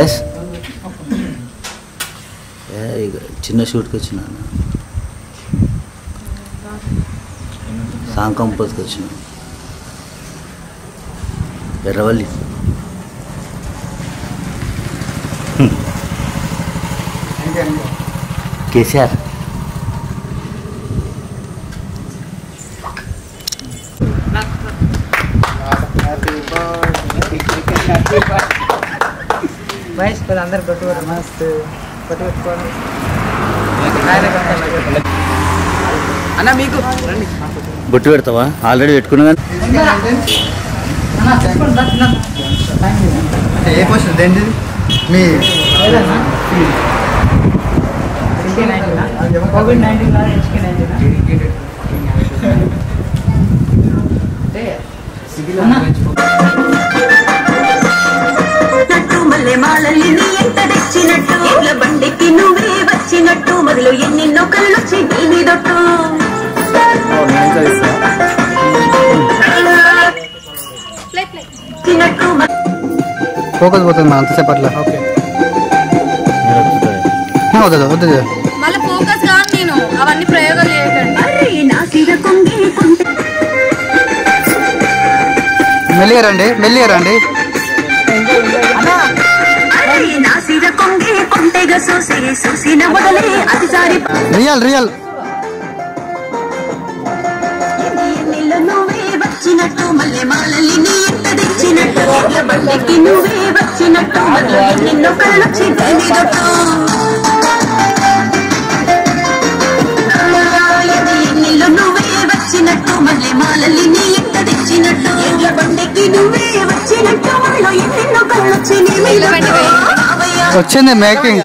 yes చిన్న షూట్కి వచ్చిన song కంపోజ్కి వచ్చిన ఎర్రవల్లి కేసీఆర్ మహేష్ అందరు బొట్టు మస్తు బొట్టు పెట్టుకోండి అన్న మీకు బొట్టు పెడతావా ఆల్రెడీ పెట్టుకున్నా ఏ క్వశ్చన్ ఏంటి మీ కోవిడ్-19 మాలల్ని ఎంత తెచ్చినట్టు ఎడ్ల బండికి నువ్వే వచ్చినట్టు మొదలు ఎన్నెన్నో కళ్ళొచ్చి నీ మీదొట్టు ఫోకస్ పోతుంది అంతసేపు అట్లా ఓకే వద్దు వద్దు మళ్ళీ ఫోకస్ కాదు నేను అవన్నీ ప్రయోగాలు చేయకండి మెల్లిగా రండి రియల్ వచ్చినట్టు మళ్ళీ మాలల్ని నీ ఎంత తెచ్చినట్టు ఎడ్ల బండికి నువ్వే వచ్చినట్టు మొదలు ఎన్నెన్నో కళ్ళొచ్చి నీ మీదొట్టు నువ్వే వచ్చినట్టు మళ్ళీ మాలల్ని నీ ఎంత తెచ్చినట్టు ఎడ్ల బండికి నువ్వే వచ్చినట్టు ఎన్నెన్నో కళ్ళొచ్చి నీ మీదొట్టు వచ్చింది మేకింగ్